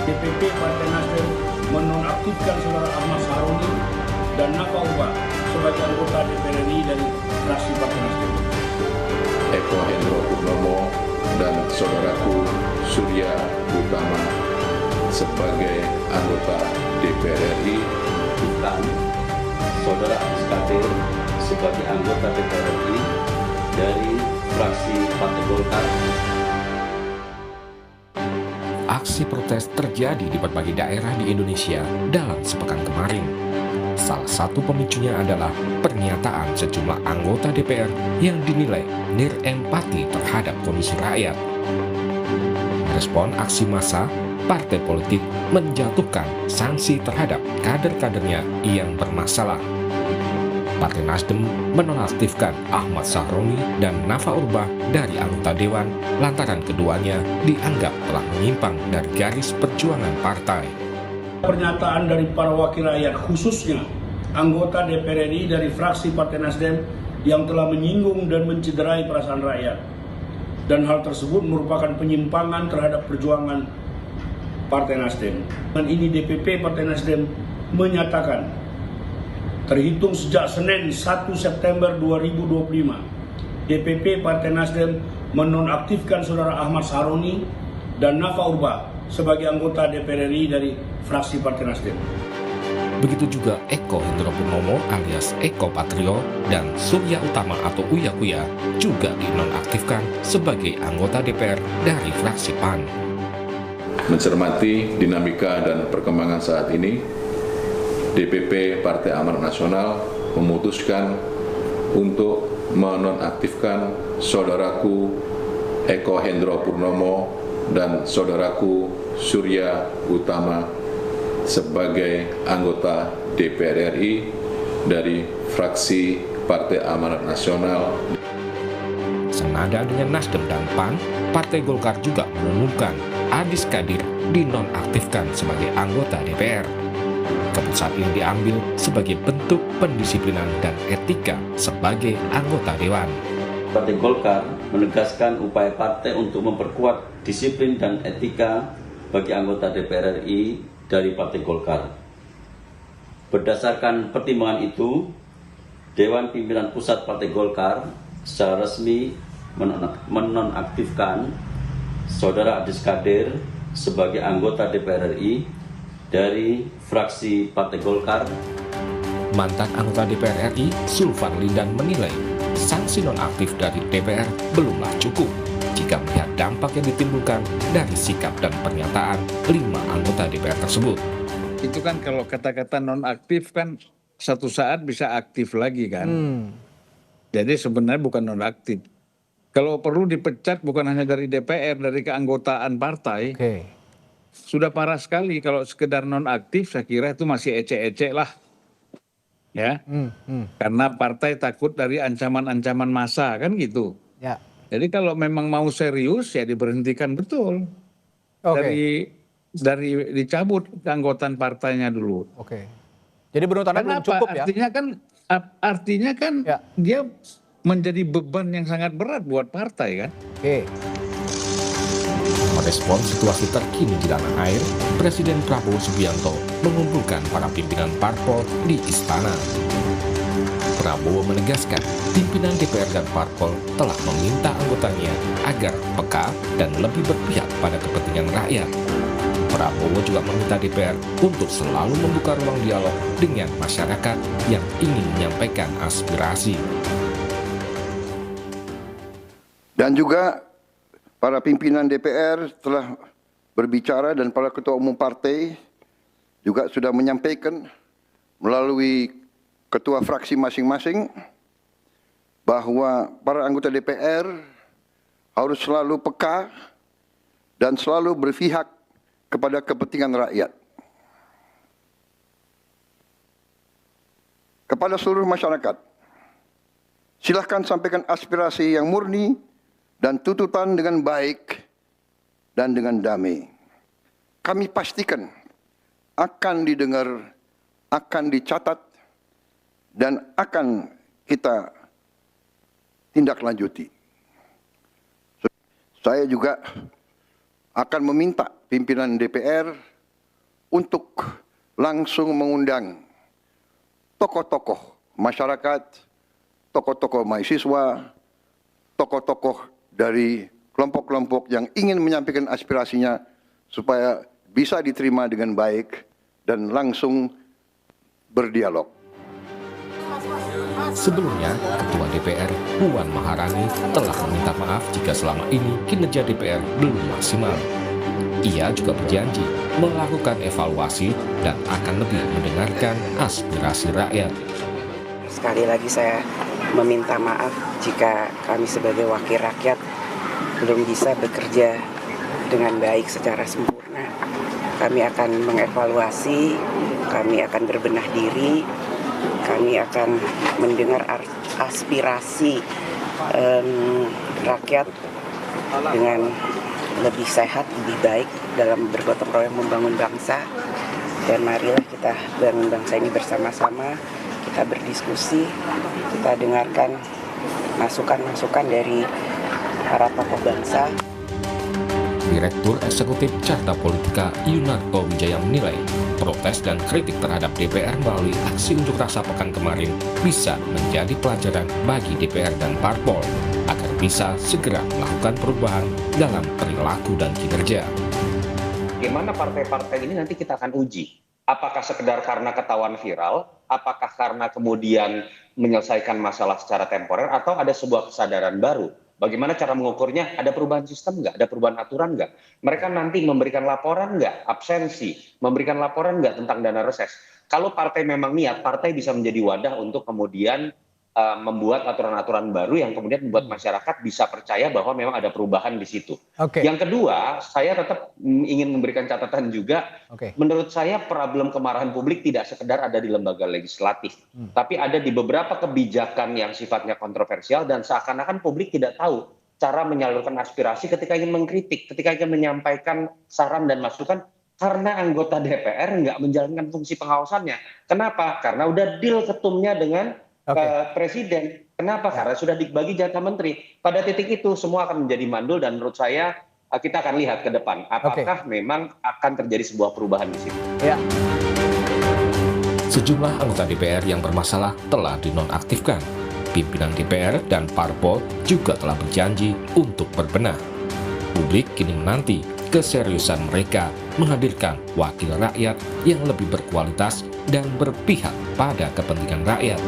DPP Partai Nasdem menonaktifkan Saudara Ahmad Sahroni dan Nafa Urbah sebagai anggota DPR RI dari fraksi Partai Nasdem. Eko Hendro Purnomo dan saudaraku Surya Utama sebagai anggota DPR RI. Dan saudara Agus Kadir sebagai anggota DPR RI dari fraksi Partai Golkar. Aksi protes terjadi di berbagai daerah di Indonesia dalam sepekan kemarin. Salah satu pemicunya adalah pernyataan sejumlah anggota DPR yang dinilai nirempati terhadap kondisi rakyat. Merespon aksi massa, partai politik menjatuhkan sanksi terhadap kader-kadernya yang bermasalah. Partai Nasdem menonaktifkan Ahmad Sahroni dan Nafa Urbah dari anggota Dewan lantaran keduanya dianggap telah menyimpang dari garis perjuangan partai. Pernyataan dari para wakil rakyat, khususnya anggota DPR RI dari fraksi Partai Nasdem yang telah menyinggung dan mencederai perasaan rakyat. Dan hal tersebut merupakan penyimpangan terhadap perjuangan Partai Nasdem. Dan ini DPP Partai Nasdem menyatakan, terhitung sejak Senin 1 September 2025, DPP Partai Nasdem menonaktifkan Saudara Ahmad Sahroni dan Nafa Urbah sebagai anggota DPR RI dari fraksi Partai Nasdem. Begitu juga Eko Hendro Purnomo alias Eko Patrio dan Surya Utama atau Uya Kuya juga dinonaktifkan sebagai anggota DPR dari fraksi PAN. Mencermati dinamika dan perkembangan saat ini, DPP Partai Amanat Nasional memutuskan untuk menonaktifkan saudaraku Eko Hendro Purnomo dan saudaraku Surya Utama sebagai anggota DPR RI dari fraksi Partai Amanat Nasional. Senada dengan Nasdem dan PAN, Partai Golkar juga mengumumkan Adis Kadir dinonaktifkan sebagai anggota DPR. Keputusan ini diambil sebagai bentuk pendisiplinan dan etika sebagai anggota Dewan. Partai Golkar menegaskan upaya partai untuk memperkuat disiplin dan etika bagi anggota DPR RI dari Partai Golkar. Berdasarkan pertimbangan itu, Dewan Pimpinan Pusat Partai Golkar secara resmi menonaktifkan Saudara Adis Kadir sebagai anggota DPR RI dari fraksi Partai Golkar. Mantan anggota DPR RI, Sulfan Lindan menilai sanksi nonaktif dari DPR belumlah cukup jika melihat dampak yang ditimbulkan dari sikap dan pernyataan 5 anggota DPR tersebut. Itu kan kalau kata-kata nonaktif kan satu saat bisa aktif lagi kan. Jadi sebenarnya bukan nonaktif. Kalau perlu dipecat bukan hanya dari DPR, dari keanggotaan partai. Sudah parah sekali kalau sekedar nonaktif, saya kira itu masih ecek-ecek lah. Ya, karena partai takut dari ancaman-ancaman massa kan gitu. Ya. Jadi kalau memang mau serius ya diberhentikan betul. Dari dicabut keanggotaan partainya dulu. Jadi menurut Anda belum cukup ya? Artinya kan Ya. dia menjadi beban yang sangat berat buat partai kan. Merespon situasi terkini di tanah air, Presiden Prabowo Subianto mengumpulkan para pimpinan parpol di istana. Prabowo menegaskan pimpinan DPR dan parpol telah meminta anggotanya agar peka dan lebih berpihak pada kepentingan rakyat. Prabowo juga meminta DPR untuk selalu membuka ruang dialog dengan masyarakat yang ingin menyampaikan aspirasi. Dan juga para pimpinan DPR telah berbicara dan para ketua umum partai juga sudah menyampaikan melalui ketua fraksi masing-masing bahwa para anggota DPR harus selalu peka dan selalu berpihak kepada kepentingan rakyat. Kepada seluruh masyarakat, silakan sampaikan aspirasi yang murni dan tuntutan dengan baik dan dengan damai. Kami pastikan akan didengar, akan dicatat, dan akan kita tindak lanjuti. Saya juga akan meminta pimpinan DPR untuk langsung mengundang tokoh-tokoh masyarakat, tokoh-tokoh mahasiswa, tokoh-tokoh dari kelompok-kelompok yang ingin menyampaikan aspirasinya supaya bisa diterima dengan baik dan langsung berdialog. Sebelumnya, Ketua DPR Puan Maharani telah meminta maaf jika selama ini kinerja DPR belum maksimal. Ia juga berjanji melakukan evaluasi dan akan lebih mendengarkan aspirasi rakyat. Sekali lagi saya meminta maaf jika kami sebagai wakil rakyat belum bisa bekerja dengan baik secara sempurna. Kami akan mengevaluasi, kami akan berbenah diri, kami akan mendengar aspirasi rakyat dengan lebih sehat, lebih baik dalam bergotong royong membangun bangsa. Dan marilah kita bangun bangsa ini bersama-sama, kita berdiskusi, kita dengarkan masukan-masukan dari para tokoh bangsa. Direktur Eksekutif Carta Politika Yunarto Wijaya menilai protes dan kritik terhadap DPR melalui aksi unjuk rasa pekan kemarin bisa menjadi pelajaran bagi DPR dan parpol agar bisa segera melakukan perubahan dalam perilaku dan kinerja. Bagaimana partai-partai ini nanti kita akan uji. Apakah sekedar karena ketahuan viral, apakah karena kemudian menyelesaikan masalah secara temporer, atau ada sebuah kesadaran baru. Bagaimana cara mengukurnya? Ada perubahan sistem nggak? Ada perubahan aturan nggak? Mereka nanti memberikan laporan nggak? Absensi, memberikan laporan nggak tentang dana reses? Kalau partai memang niat, partai bisa menjadi wadah untuk kemudian membuat aturan-aturan baru yang kemudian membuat masyarakat bisa percaya bahwa memang ada perubahan di situ. Yang kedua, saya tetap ingin memberikan catatan juga. Menurut saya problem kemarahan publik tidak sekedar ada di lembaga legislatif, tapi ada di beberapa kebijakan yang sifatnya kontroversial dan seakan-akan publik tidak tahu cara menyalurkan aspirasi ketika ingin mengkritik, ketika ingin menyampaikan saran dan masukan. Karena anggota DPR nggak menjalankan fungsi pengawasannya. Kenapa? Karena udah deal ketumnya dengan Presiden. Kenapa? Karena sudah dibagi jatah menteri. Pada titik itu semua akan menjadi mandul dan menurut saya kita akan lihat ke depan apakah memang akan terjadi sebuah perubahan di situ. Sejumlah anggota DPR yang bermasalah telah dinonaktifkan. Pimpinan DPR dan parpol juga telah berjanji untuk berbenah. Publik kini menanti keseriusan mereka menghadirkan wakil rakyat yang lebih berkualitas dan berpihak pada kepentingan rakyat.